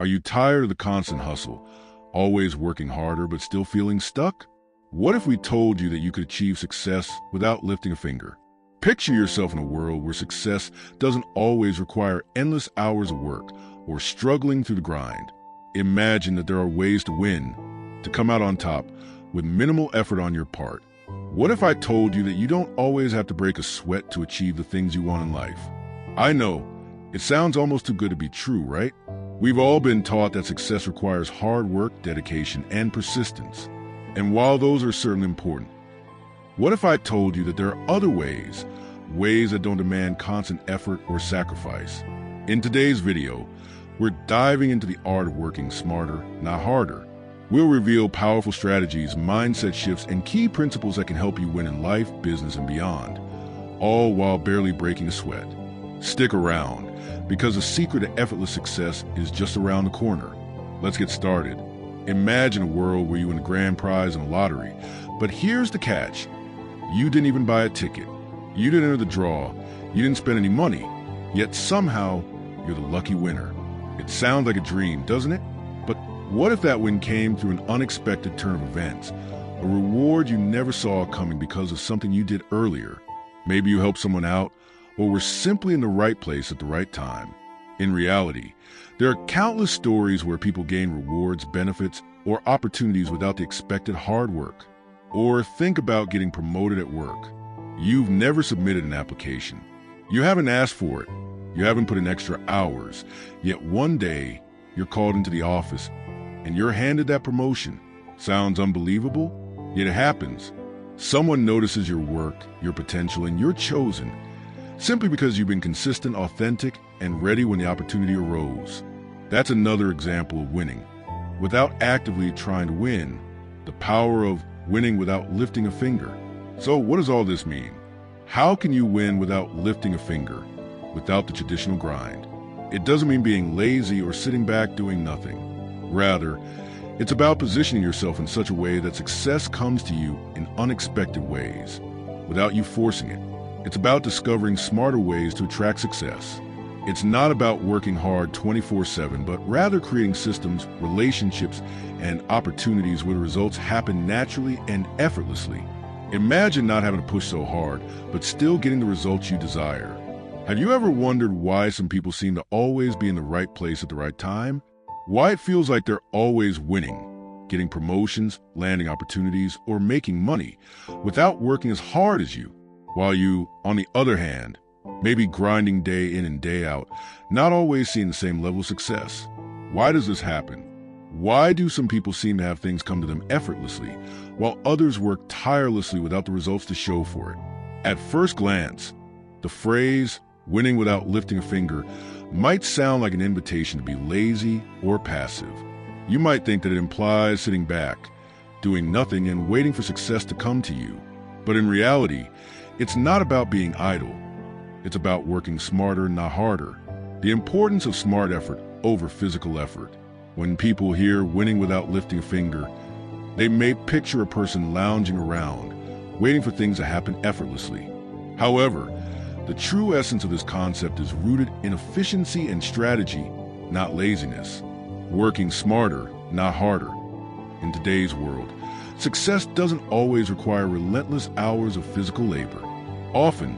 Are you tired of the constant hustle, always working harder but still feeling stuck? What if we told you that you could achieve success without lifting a finger? Picture yourself in a world where success doesn't always require endless hours of work or struggling through the grind. Imagine that there are ways to win, to come out on top with minimal effort on your part. What if I told you that you don't always have to break a sweat to achieve the things you want in life? I know, it sounds almost too good to be true, right? We've all been taught that success requires hard work, dedication, and persistence. And while those are certainly important, what if I told you that there are other ways that don't demand constant effort or sacrifice? In today's video, we're diving into the art of working smarter, not harder. We'll reveal powerful strategies, mindset shifts, and key principles that can help you win in life, business, and beyond, all while barely breaking a sweat. Stick around, because the secret to effortless success is just around the corner. Let's get started. Imagine a world where you win a grand prize in a lottery, but here's the catch. You didn't even buy a ticket. You didn't enter the draw. You didn't spend any money, yet somehow you're the lucky winner. It sounds like a dream, doesn't it? But what if that win came through an unexpected turn of events, a reward you never saw coming because of something you did earlier? Maybe you helped someone out, or were simply in the right place at the right time. In reality, there are countless stories where people gain rewards, benefits, or opportunities without the expected hard work. Or think about getting promoted at work. You've never submitted an application. You haven't asked for it. You haven't put in extra hours. Yet one day, you're called into the office and you're handed that promotion. Sounds unbelievable? Yet it happens. Someone notices your work, your potential, and you're chosen simply because you've been consistent, authentic, and ready when the opportunity arose. That's another example of winning without actively trying to win, the power of winning without lifting a finger. So what does all this mean? How can you win without lifting a finger, without the traditional grind? It doesn't mean being lazy or sitting back doing nothing. Rather, it's about positioning yourself in such a way that success comes to you in unexpected ways, without you forcing it. It's about discovering smarter ways to attract success. It's not about working hard 24/7, but rather creating systems, relationships, and opportunities where the results happen naturally and effortlessly. Imagine not having to push so hard, but still getting the results you desire. Have you ever wondered why some people seem to always be in the right place at the right time? Why it feels like they're always winning, getting promotions, landing opportunities, or making money without working as hard as you, while you, on the other hand, may be grinding day in and day out, not always seeing the same level of success? Why does this happen? Why do some people seem to have things come to them effortlessly, while others work tirelessly without the results to show for it? At first glance, the phrase, winning without lifting a finger, might sound like an invitation to be lazy or passive. You might think that it implies sitting back, doing nothing and waiting for success to come to you. But in reality, it's not about being idle. It's about working smarter, not harder. The importance of smart effort over physical effort. When people hear winning without lifting a finger, they may picture a person lounging around, waiting for things to happen effortlessly. However, the true essence of this concept is rooted in efficiency and strategy, not laziness. Working smarter, not harder. In today's world, success doesn't always require relentless hours of physical labor. Often,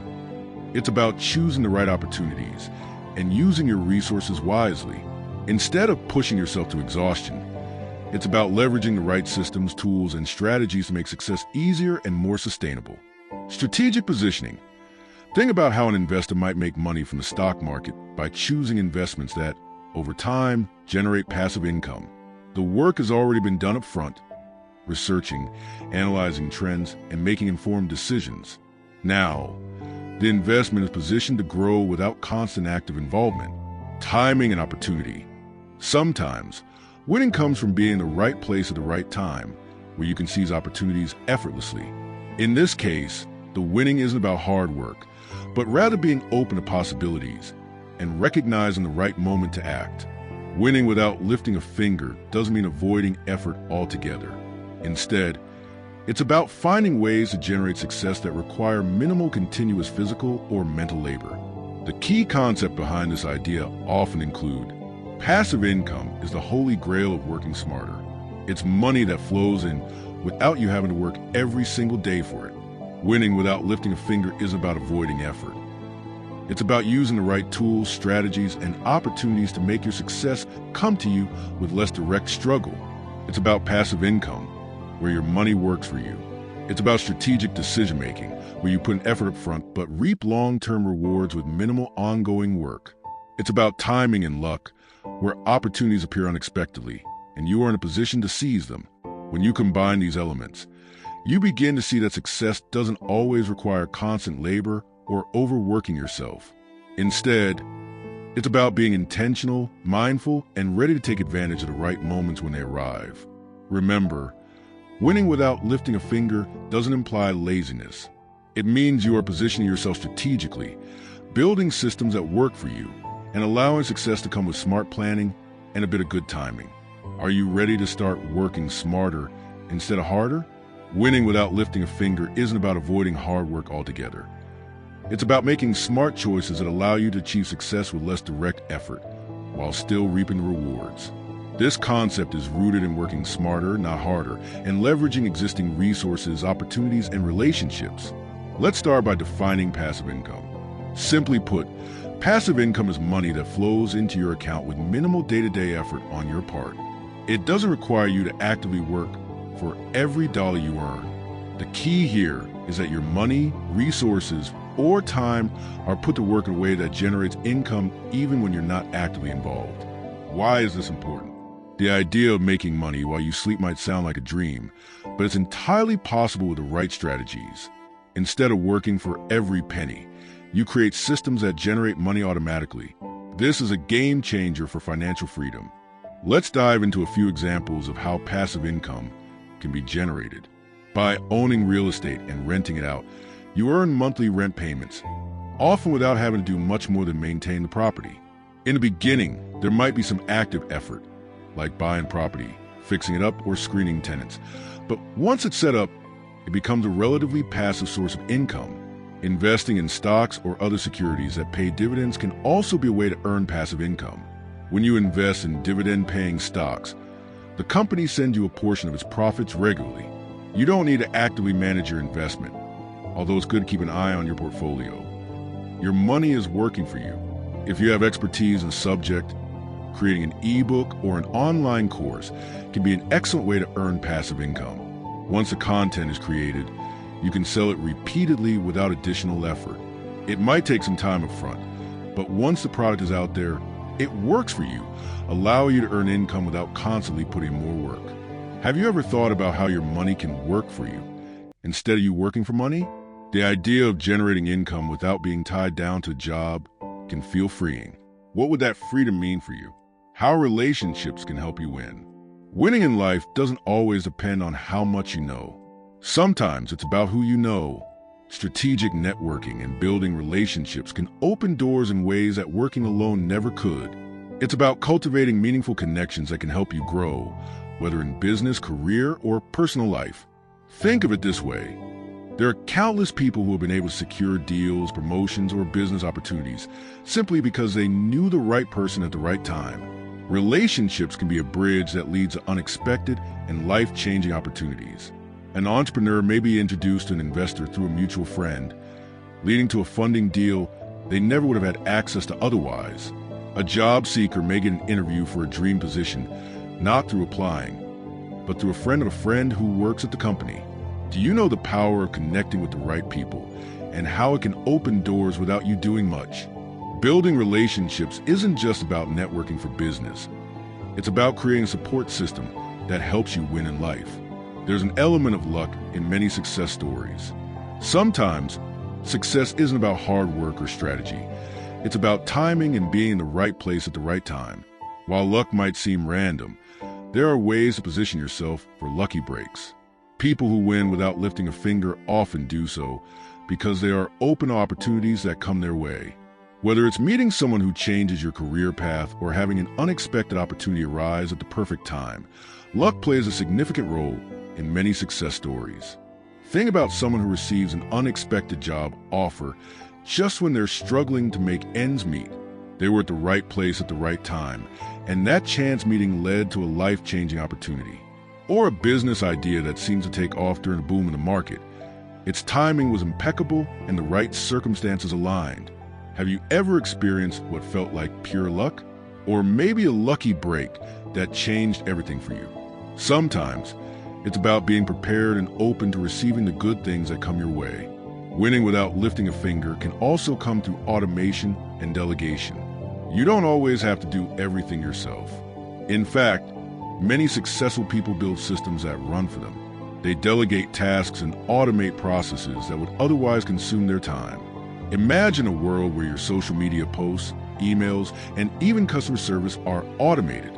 it's about choosing the right opportunities and using your resources wisely. Instead of pushing yourself to exhaustion, it's about leveraging the right systems, tools, and strategies to make success easier and more sustainable. Strategic positioning. Think about how an investor might make money from the stock market by choosing investments that, over time, generate passive income. The work has already been done up front, researching, analyzing trends, and making informed decisions. Now, the investment is positioned to grow without constant active involvement, timing, and opportunity. Sometimes, winning comes from being in the right place at the right time, where you can seize opportunities effortlessly. In this case, the winning isn't about hard work, but rather being open to possibilities and recognizing the right moment to act. Winning without lifting a finger doesn't mean avoiding effort altogether. Instead, it's about finding ways to generate success that require minimal continuous physical or mental labor. The key concept behind this idea often include Passive income is the holy grail of working smarter. It's money that flows in without you having to work every single day for it. Winning without lifting a finger isn't about avoiding effort. It's about using the right tools, strategies, and opportunities to make your success come to you with less direct struggle. It's about passive income, where your money works for you. It's about strategic decision-making, where you put an effort up front but reap long-term rewards with minimal ongoing work. It's about timing and luck, where opportunities appear unexpectedly, and you are in a position to seize them. When you combine these elements, you begin to see that success doesn't always require constant labor or overworking yourself. Instead, it's about being intentional, mindful, and ready to take advantage of the right moments when they arrive. Remember, winning without lifting a finger doesn't imply laziness. It means you are positioning yourself strategically, building systems that work for you, and allowing success to come with smart planning and a bit of good timing. Are you ready to start working smarter instead of harder? Winning without lifting a finger isn't about avoiding hard work altogether. It's about making smart choices that allow you to achieve success with less direct effort, while still reaping the rewards. This concept is rooted in working smarter, not harder, and leveraging existing resources, opportunities, and relationships. Let's start by defining passive income. Simply put, passive income is money that flows into your account with minimal day-to-day effort on your part. It doesn't require you to actively work for every dollar you earn. The key here is that your money, resources, or time are put to work in a way that generates income even when you're not actively involved. Why is this important? The idea of making money while you sleep might sound like a dream, but it's entirely possible with the right strategies. Instead of working for every penny, you create systems that generate money automatically. This is a game changer for financial freedom. Let's dive into a few examples of how passive income can be generated. By owning real estate and renting it out, you earn monthly rent payments, often without having to do much more than maintain the property. In the beginning, there might be some active effort, like buying property, fixing it up, or screening tenants. But once it's set up, it becomes a relatively passive source of income. Investing in stocks or other securities that pay dividends can also be a way to earn passive income. When you invest in dividend-paying stocks, the company sends you a portion of its profits regularly. You don't need to actively manage your investment, although it's good to keep an eye on your portfolio. Your money is working for you. If you have expertise in a subject, creating an ebook or an online course can be an excellent way to earn passive income. Once the content is created, you can sell it repeatedly without additional effort. It might take some time up front, but once the product is out there, it works for you, allowing you to earn income without constantly putting more work. Have you ever thought about how your money can work for you instead of you working for money? The idea of generating income without being tied down to a job can feel freeing. What would that freedom mean for you? How relationships can help you win. Winning in life doesn't always depend on how much you know. Sometimes it's about who you know. Strategic networking and building relationships can open doors in ways that working alone never could. It's about cultivating meaningful connections that can help you grow, whether in business, career, or personal life. Think of it this way. There are countless people who have been able to secure deals, promotions, or business opportunities simply because they knew the right person at the right time. Relationships can be a bridge that leads to unexpected and life-changing opportunities. An entrepreneur may be introduced to an investor through a mutual friend, leading to a funding deal they never would have had access to otherwise. A job seeker may get an interview for a dream position, not through applying, but through a friend of a friend who works at the company. Do you know the power of connecting with the right people and how it can open doors without you doing much? Building relationships isn't just about networking for business. It's about creating a support system that helps you win in life. There's an element of luck in many success stories. Sometimes, success isn't about hard work or strategy. It's about timing and being in the right place at the right time. While luck might seem random, there are ways to position yourself for lucky breaks. People who win without lifting a finger often do so because they are open to opportunities that come their way. Whether it's meeting someone who changes your career path or having an unexpected opportunity arise at the perfect time, luck plays a significant role in many success stories. Think about someone who receives an unexpected job offer just when they're struggling to make ends meet. They were at the right place at the right time, and that chance meeting led to a life-changing opportunity. Or a business idea that seems to take off during a boom in the market. Its timing was impeccable and the right circumstances aligned. Have you ever experienced what felt like pure luck? Or maybe a lucky break that changed everything for you? Sometimes, it's about being prepared and open to receiving the good things that come your way. Winning without lifting a finger can also come through automation and delegation. You don't always have to do everything yourself. In fact, many successful people build systems that run for them. They delegate tasks and automate processes that would otherwise consume their time. Imagine a world where your social media posts, emails, and even customer service are automated.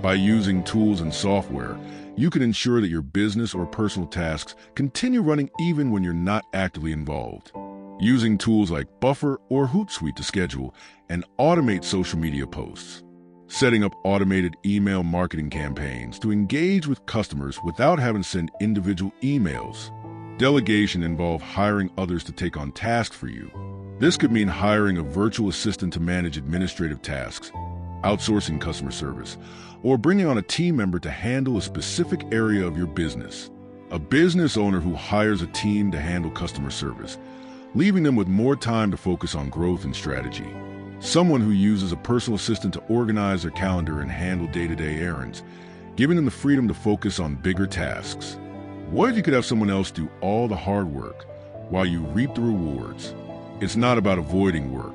By using tools and software, you can ensure that your business or personal tasks continue running even when you're not actively involved. Using tools like Buffer or Hootsuite to schedule and automate social media posts. Setting up automated email marketing campaigns to engage with customers without having to send individual emails. Delegation involves hiring others to take on tasks for you. This could mean hiring a virtual assistant to manage administrative tasks, outsourcing customer service, or bringing on a team member to handle a specific area of your business. A business owner who hires a team to handle customer service, leaving them with more time to focus on growth and strategy. Someone who uses a personal assistant to organize their calendar and handle day-to-day errands, giving them the freedom to focus on bigger tasks. What if you could have someone else do all the hard work while you reap the rewards? It's not about avoiding work.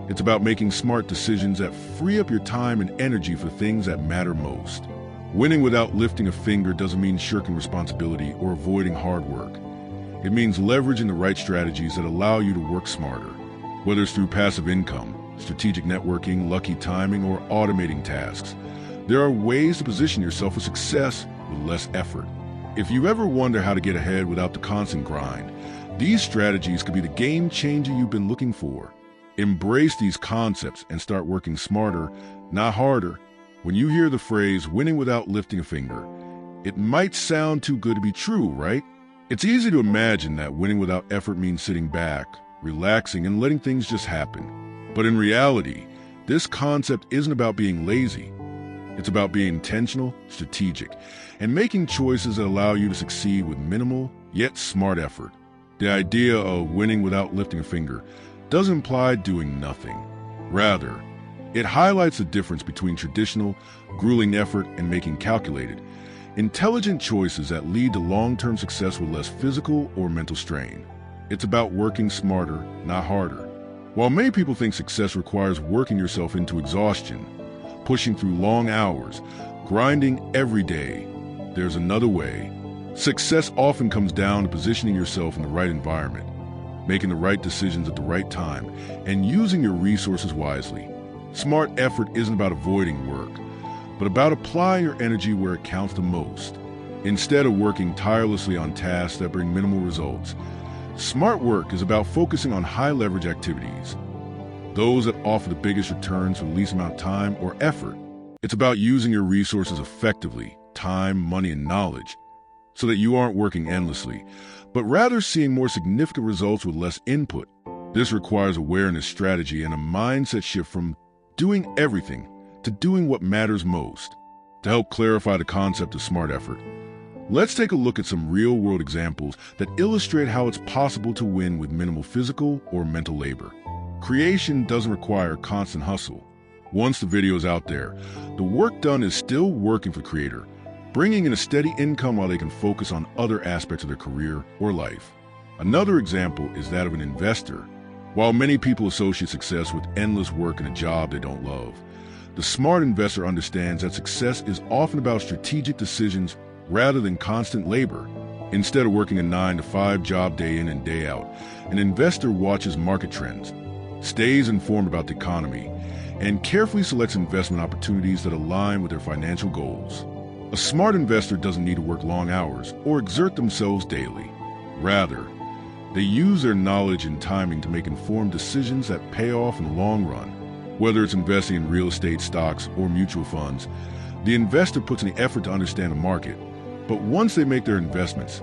It's about making smart decisions that free up your time and energy for things that matter most. Winning without lifting a finger doesn't mean shirking responsibility or avoiding hard work. It means leveraging the right strategies that allow you to work smarter, whether it's through passive income, strategic networking, lucky timing, or automating tasks. There are ways to position yourself for success with less effort. If you ever wonder how to get ahead without the constant grind, these strategies could be the game changer you've been looking for. Embrace these concepts and start working smarter, not harder. When you hear the phrase winning without lifting a finger, it might sound too good to be true, right? It's easy to imagine that winning without effort means sitting back, relaxing, and letting things just happen. But in reality, this concept isn't about being lazy. It's about being intentional, strategic, and making choices that allow you to succeed with minimal, yet smart effort. The idea of winning without lifting a finger doesn't imply doing nothing. Rather, it highlights the difference between traditional, grueling effort and making calculated, intelligent choices that lead to long-term success with less physical or mental strain. It's about working smarter, not harder. While many people think success requires working yourself into exhaustion, pushing through long hours, grinding every day, there's another way. Success often comes down to positioning yourself in the right environment, making the right decisions at the right time, and using your resources wisely. Smart effort isn't about avoiding work, but about applying your energy where it counts the most. Instead of working tirelessly on tasks that bring minimal results, smart work is about focusing on high-leverage activities, those that offer the biggest returns for the least amount of time or effort. It's about using your resources effectively, time, money, and knowledge, so that you aren't working endlessly, but rather seeing more significant results with less input. This requires awareness, strategy, and a mindset shift from doing everything to doing what matters most. To help clarify the concept of smart effort, let's take a look at some real-world examples that illustrate how it's possible to win with minimal physical or mental labor. Creation doesn't require constant hustle. Once the video is out there, the work done is still working for the creator, bringing in a steady income while they can focus on other aspects of their career or life. Another example is that of an investor. While many people associate success with endless work in a job they don't love, the smart investor understands that success is often about strategic decisions rather than constant labor. Instead of working a 9-to-5 job day in and day out, an investor watches market trends, stays informed about the economy, and carefully selects investment opportunities that align with their financial goals. A smart investor doesn't need to work long hours or exert themselves daily. Rather, they use their knowledge and timing to make informed decisions that pay off in the long run. Whether it's investing in real estate, stocks, or mutual funds, the investor puts in the effort to understand the market. But once they make their investments,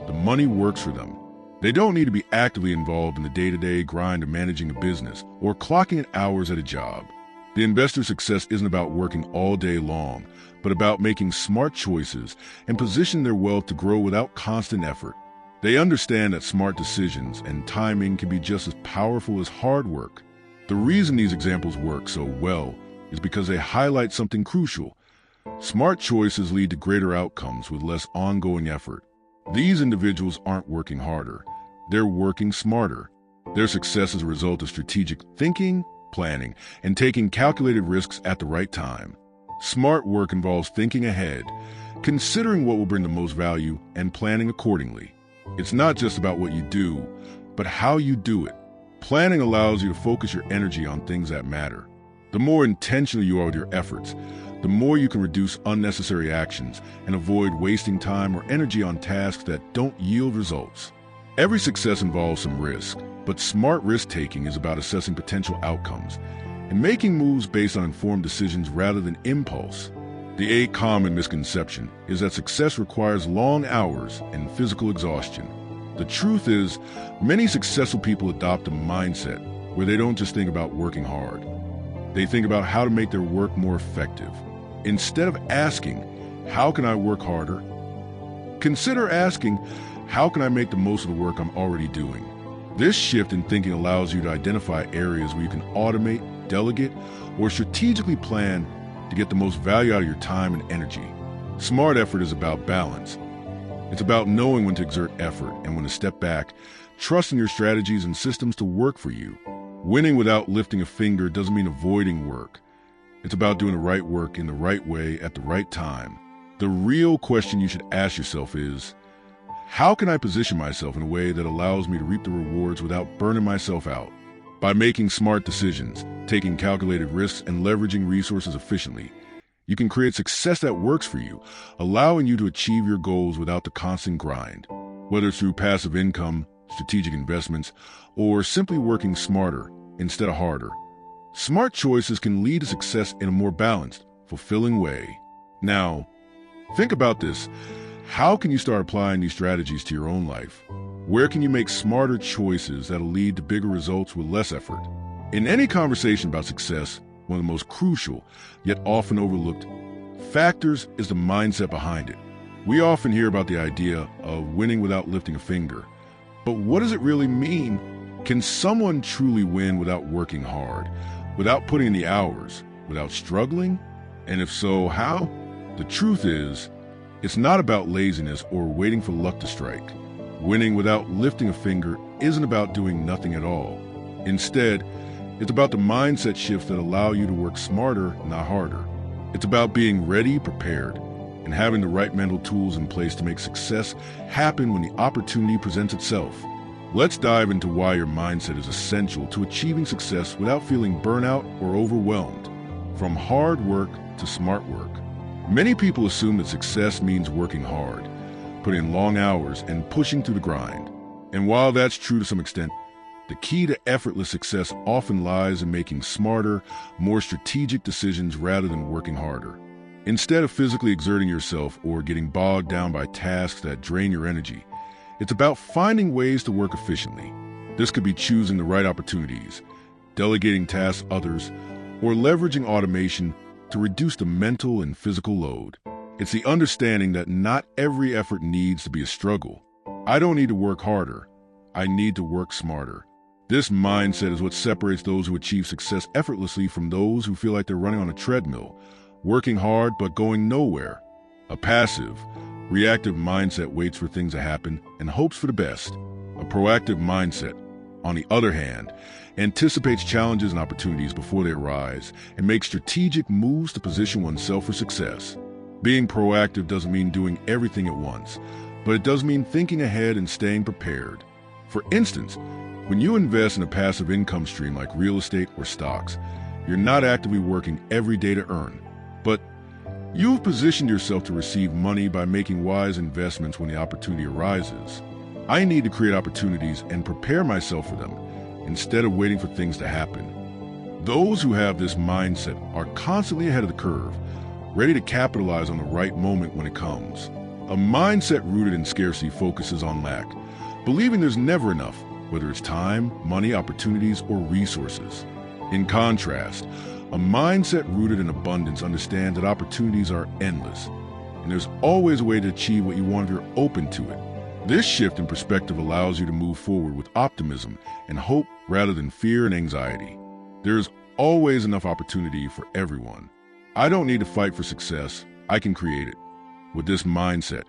the money works for them. They don't need to be actively involved in the day-to-day grind of managing a business or clocking in hours at a job. The investor's success isn't about working all day long, but about making smart choices and positioning their wealth to grow without constant effort. They understand that smart decisions and timing can be just as powerful as hard work. The reason these examples work so well is because they highlight something crucial. Smart choices lead to greater outcomes with less ongoing effort. These individuals aren't working harder. They're working smarter. Their success is a result of strategic thinking, planning, and taking calculated risks at the right time. Smart work involves thinking ahead, considering what will bring the most value, and planning accordingly. It's not just about what you do, but how you do it. Planning allows you to focus your energy on things that matter. The more intentional you are with your efforts, the more you can reduce unnecessary actions and avoid wasting time or energy on tasks that don't yield results. Every success involves some risk, but smart risk-taking is about assessing potential outcomes and making moves based on informed decisions rather than impulse. The common misconception is that success requires long hours and physical exhaustion. The truth is, many successful people adopt a mindset where they don't just think about working hard. They think about how to make their work more effective. Instead of asking, how can I work harder? Consider asking, how can I make the most of the work I'm already doing? This shift in thinking allows you to identify areas where you can automate, delegate, or strategically plan to get the most value out of your time and energy. Smart effort is about balance. It's about knowing when to exert effort and when to step back, trusting your strategies and systems to work for you. Winning without lifting a finger doesn't mean avoiding work. It's about doing the right work in the right way at the right time. The real question you should ask yourself is, how can I position myself in a way that allows me to reap the rewards without burning myself out? By making smart decisions, taking calculated risks, and leveraging resources efficiently, you can create success that works for you, allowing you to achieve your goals without the constant grind. Whether it's through passive income, strategic investments, or simply working smarter instead of harder, smart choices can lead to success in a more balanced, fulfilling way. Now, think about this. How can you start applying these strategies to your own life? Where can you make smarter choices that'll lead to bigger results with less effort? In any conversation about success, one of the most crucial, yet often overlooked, factors is the mindset behind it. We often hear about the idea of winning without lifting a finger. But what does it really mean? Can someone truly win without working hard, without putting in the hours, without struggling? And if so, how? The truth is, it's not about laziness or waiting for luck to strike. Winning without lifting a finger isn't about doing nothing at all. Instead, it's about the mindset shifts that allow you to work smarter, not harder. It's about being ready, prepared, and having the right mental tools in place to make success happen when the opportunity presents itself. Let's dive into why your mindset is essential to achieving success without feeling burnout or overwhelmed. From hard work to smart work. Many people assume that success means working hard, putting in long hours, and pushing through the grind. And while that's true to some extent, the key to effortless success often lies in making smarter, more strategic decisions rather than working harder. Instead of physically exerting yourself or getting bogged down by tasks that drain your energy, it's about finding ways to work efficiently. This could be choosing the right opportunities, delegating tasks to others, or leveraging automation to reduce the mental and physical load. It's the understanding that not every effort needs to be a struggle. I don't need to work harder. I need to work smarter. This mindset is what separates those who achieve success effortlessly from those who feel like they're running on a treadmill, working hard but going nowhere. A passive, reactive mindset waits for things to happen and hopes for the best. A proactive mindset, on the other hand, anticipates challenges and opportunities before they arise and makes strategic moves to position oneself for success. Being proactive doesn't mean doing everything at once, but it does mean thinking ahead and staying prepared. For instance, when you invest in a passive income stream like real estate or stocks, you're not actively working every day to earn, but you've positioned yourself to receive money by making wise investments when the opportunity arises. I need to create opportunities and prepare myself for them instead of waiting for things to happen. Those who have this mindset are constantly ahead of the curve, ready to capitalize on the right moment when it comes. A mindset rooted in scarcity focuses on lack, believing there's never enough, whether it's time, money, opportunities, or resources. In contrast, a mindset rooted in abundance understands that opportunities are endless, and there's always a way to achieve what you want if you're open to it. This shift in perspective allows you to move forward with optimism and hope rather than fear and anxiety. There's always enough opportunity for everyone. I don't need to fight for success. I can create it. With this mindset,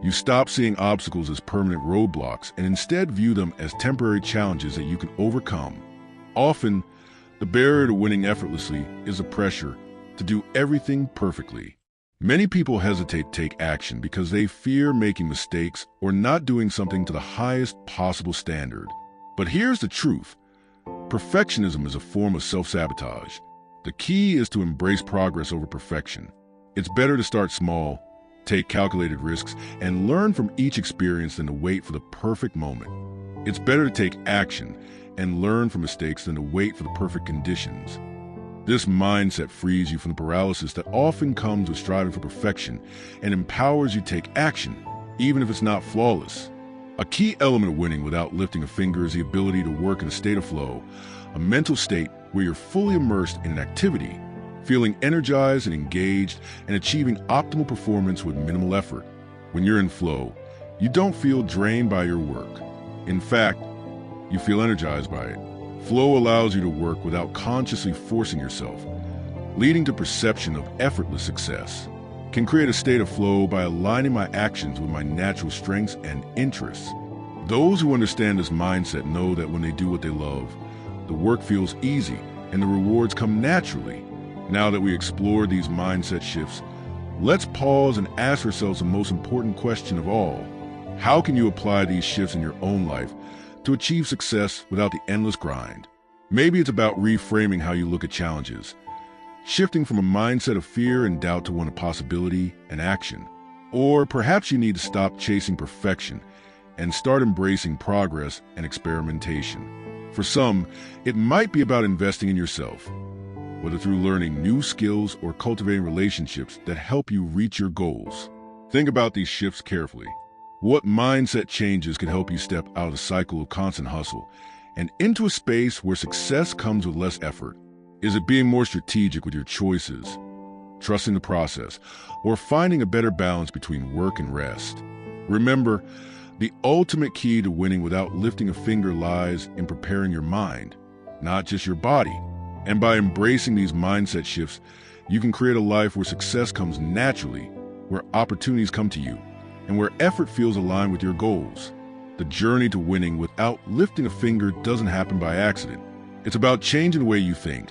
you stop seeing obstacles as permanent roadblocks and instead view them as temporary challenges that you can overcome. Often, the barrier to winning effortlessly is the pressure to do everything perfectly. Many people hesitate to take action because they fear making mistakes or not doing something to the highest possible standard. But here's the truth. Perfectionism is a form of self-sabotage. The key is to embrace progress over perfection. It's better to start small, take calculated risks, and learn from each experience than to wait for the perfect moment. It's better to take action and learn from mistakes than to wait for the perfect conditions. This mindset frees you from the paralysis that often comes with striving for perfection and empowers you to take action, even if it's not flawless. A key element of winning without lifting a finger is the ability to work in a state of flow, a mental state where you're fully immersed in an activity, feeling energized and engaged and achieving optimal performance with minimal effort. When you're in flow, you don't feel drained by your work. In fact, you feel energized by it. Flow allows you to work without consciously forcing yourself, leading to perception of effortless success. Can create a state of flow by aligning my actions with my natural strengths and interests. Those who understand this mindset know that when they do what they love, the work feels easy and the rewards come naturally. Now that we explored these mindset shifts, let's pause and ask ourselves the most important question of all. How can you apply these shifts in your own life to achieve success without the endless grind? Maybe it's about reframing how you look at challenges, shifting from a mindset of fear and doubt to one of possibility and action. Or perhaps you need to stop chasing perfection and start embracing progress and experimentation. For some, it might be about investing in yourself, whether through learning new skills or cultivating relationships that help you reach your goals. Think about these shifts carefully. What mindset changes can help you step out of the cycle of constant hustle and into a space where success comes with less effort? Is it being more strategic with your choices, trusting the process, or finding a better balance between work and rest? Remember, the ultimate key to winning without lifting a finger lies in preparing your mind, not just your body. And by embracing these mindset shifts, you can create a life where success comes naturally, where opportunities come to you, and where effort feels aligned with your goals. The journey to winning without lifting a finger doesn't happen by accident. It's about changing the way you think,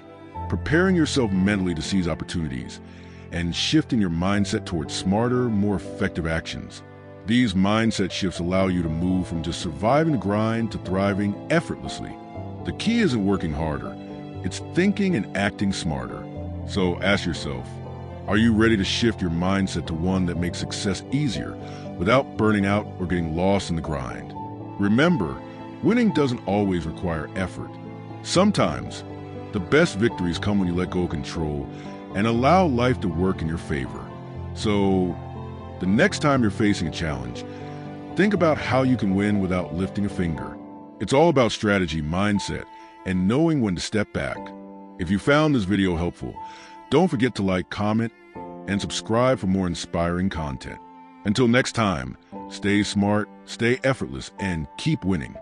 preparing yourself mentally to seize opportunities, and shifting your mindset towards smarter, more effective actions. These mindset shifts allow you to move from just surviving the grind to thriving effortlessly. The key isn't working harder, it's thinking and acting smarter. So ask yourself, are you ready to shift your mindset to one that makes success easier without burning out or getting lost in the grind? Remember, winning doesn't always require effort. Sometimes, the best victories come when you let go of control and allow life to work in your favor. So, the next time you're facing a challenge, think about how you can win without lifting a finger. It's all about strategy, mindset, and knowing when to step back. If you found this video helpful, don't forget to like, comment, and subscribe for more inspiring content. Until next time, stay smart, stay effortless, and keep winning.